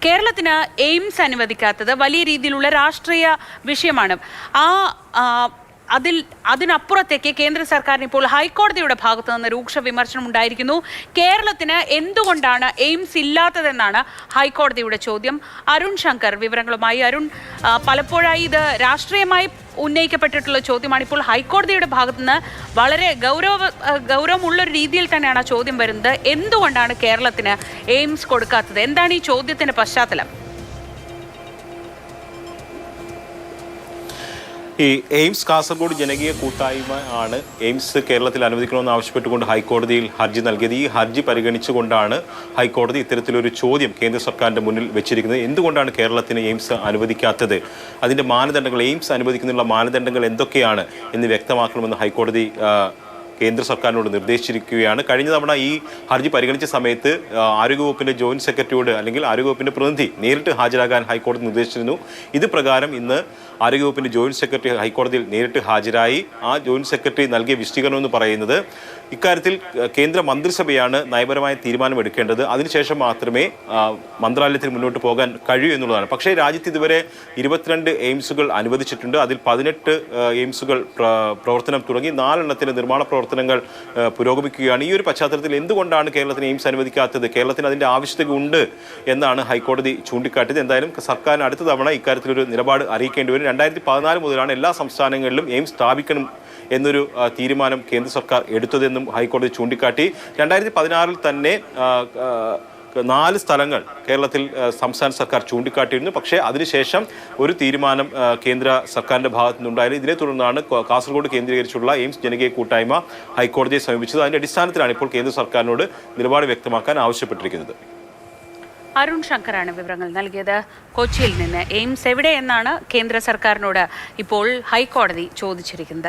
കേരളത്തിന് എയിംസ് അനുവദിക്കാത്തത് വലിയ രീതിയിലുള്ള രാഷ്ട്രീയ വിഷയമാണ്. അതിനപ്പുറത്തേക്ക് കേന്ദ്ര സർക്കാരിന് ഇപ്പോൾ ഹൈക്കോടതിയുടെ ഭാഗത്തു നിന്ന് രൂക്ഷ വിമർശനം ഉണ്ടായിരിക്കുന്നു. കേരളത്തിന് എന്തുകൊണ്ടാണ് എയിംസ് ഇല്ലാത്തതെന്നാണ് ഹൈക്കോടതിയുടെ ചോദ്യം. അരുൺ ശങ്കർ വിവരങ്ങളുമായി. അരുൺ, പലപ്പോഴായി ഇത് രാഷ്ട്രീയമായി ഉന്നയിക്കപ്പെട്ടിട്ടുള്ള ചോദ്യമാണ്. ഇപ്പോൾ ഹൈക്കോടതിയുടെ ഭാഗത്തു നിന്ന് വളരെ ഗൗരവമുള്ളൊരു രീതിയിൽ തന്നെയാണ് ആ ചോദ്യം വരുന്നത്. എന്തുകൊണ്ടാണ് കേരളത്തിന് എയിംസ് കൊടുക്കാത്തത്? എന്താണ് ഈ ചോദ്യത്തിന്റെ പശ്ചാത്തലം? ഈ എയിംസ് കാസർഗോഡ് ജനകീയ കൂട്ടായ്മ ആണ് എയിംസ് കേരളത്തിൽ അനുവദിക്കണമെന്ന് ആവശ്യപ്പെട്ടുകൊണ്ട് ഹൈക്കോടതിയിൽ ഹർജി നൽകിയത്. ഈ ഹർജി പരിഗണിച്ചുകൊണ്ടാണ് ഹൈക്കോടതി ഇത്തരത്തിലൊരു ചോദ്യം കേന്ദ്ര സർക്കാരിൻ്റെ മുന്നിൽ വെച്ചിരിക്കുന്നത്. എന്തുകൊണ്ടാണ് കേരളത്തിന് എയിംസ് അനുവദിക്കാത്തത്, അതിൻ്റെ മാനദണ്ഡങ്ങൾ, എയിംസ് അനുവദിക്കുന്നതിനുള്ള മാനദണ്ഡങ്ങൾ എന്തൊക്കെയാണ് എന്ന് വ്യക്തമാക്കണമെന്ന് ഹൈക്കോടതി കേന്ദ്ര സർക്കാരിനോട് നിർദ്ദേശിച്ചിരിക്കുകയാണ്. കഴിഞ്ഞ തവണ ഈ ഹർജി പരിഗണിച്ച സമയത്ത് ആരോഗ്യവകുപ്പിൻ്റെ ജോയിന്റ് സെക്രട്ടറിയോട് അല്ലെങ്കിൽ ആരോഗ്യവകുപ്പിൻ്റെ പ്രതിനിധി നേരിട്ട് ഹാജരാകാൻ ഹൈക്കോടതി നിർദ്ദേശിച്ചിരുന്നു. ഇത് പ്രകാരം ഇന്ന് ആരോഗ്യവകുപ്പിൻ്റെ ജോയിന്റ് സെക്രട്ടറി ഹൈക്കോടതിയിൽ നേരിട്ട് ഹാജരായി. ആ ജോയിന്റ് സെക്രട്ടറി നൽകിയ വിശദീകരണം എന്ന് പറയുന്നത് ഇക്കാര്യത്തിൽ കേന്ദ്ര മന്ത്രിസഭയാണ് നയപരമായ തീരുമാനമെടുക്കേണ്ടത്. അതിനുശേഷം മാത്രമേ മന്ത്രാലയത്തിൽ മുന്നോട്ട് പോകാൻ കഴിയൂ എന്നുള്ളതാണ്. പക്ഷേ രാജ്യത്ത് ഇതുവരെ 22 എയിംസുകൾ അനുവദിച്ചിട്ടുണ്ട്. അതിൽ 18 എയിംസുകൾ പ്രവർത്തനം തുടങ്ങി, 4 എണ്ണത്തിൻ്റെ നിർമ്മാണ പ്രവർത്തനങ്ങൾ പുരോഗമിക്കുകയാണ്. ഈ ഒരു പശ്ചാത്തലത്തിൽ എന്തുകൊണ്ടാണ് കേരളത്തിന് എയിംസ് അനുവദിക്കാത്തത്, കേരളത്തിന് അതിൻ്റെ ആവശ്യകത ഉണ്ട് എന്നാണ് ഹൈക്കോടതി ചൂണ്ടിക്കാട്ടിയത്. എന്തായാലും സർക്കാരിന് അടുത്ത തവണ ഇക്കാര്യത്തിലൊരു നിലപാട് അറിയിക്കേണ്ടി വരും. 2014 മുതലാണ് എല്ലാ സംസ്ഥാനങ്ങളിലും എയിംസ് സ്ഥാപിക്കണം എന്നൊരു തീരുമാനം കേന്ദ്ര സർക്കാർ എടുത്തതെന്നും ഹൈക്കോടതി ചൂണ്ടിക്കാട്ടി. 2016 തന്നെ 4 സ്ഥലങ്ങൾ കേരളത്തിൽ സംസ്ഥാന സർക്കാർ ചൂണ്ടിക്കാട്ടിയിരുന്നു. പക്ഷേ അതിനുശേഷം ഒരു തീരുമാനം കേന്ദ്ര സർക്കാരിൻ്റെ ഭാഗത്തു നിന്നുണ്ടായിരുന്നു. ഇതിനെ തുടർന്നാണ് കാസർഗോഡ് കേന്ദ്രീകരിച്ചുള്ള എയിംസ് ജനകീയ കൂട്ടായ്മ ഹൈക്കോടതിയെ സമീപിച്ചത്. അതിൻ്റെ അടിസ്ഥാനത്തിലാണ് ഇപ്പോൾ കേന്ദ്ര സർക്കാരിനോട് നിലപാട് വ്യക്തമാക്കാൻ ആവശ്യപ്പെട്ടിരിക്കുന്നത്. അരുൺ ശങ്കറാണ് വിവരങ്ങൾ നൽകിയത് കൊച്ചിയിൽ നിന്ന്. എയിംസ് എവിടെ എന്നാണ് കേന്ദ്ര സർക്കാരിനോട് ഇപ്പോൾ ഹൈക്കോടതി ചോദിച്ചിരിക്കുന്നത്.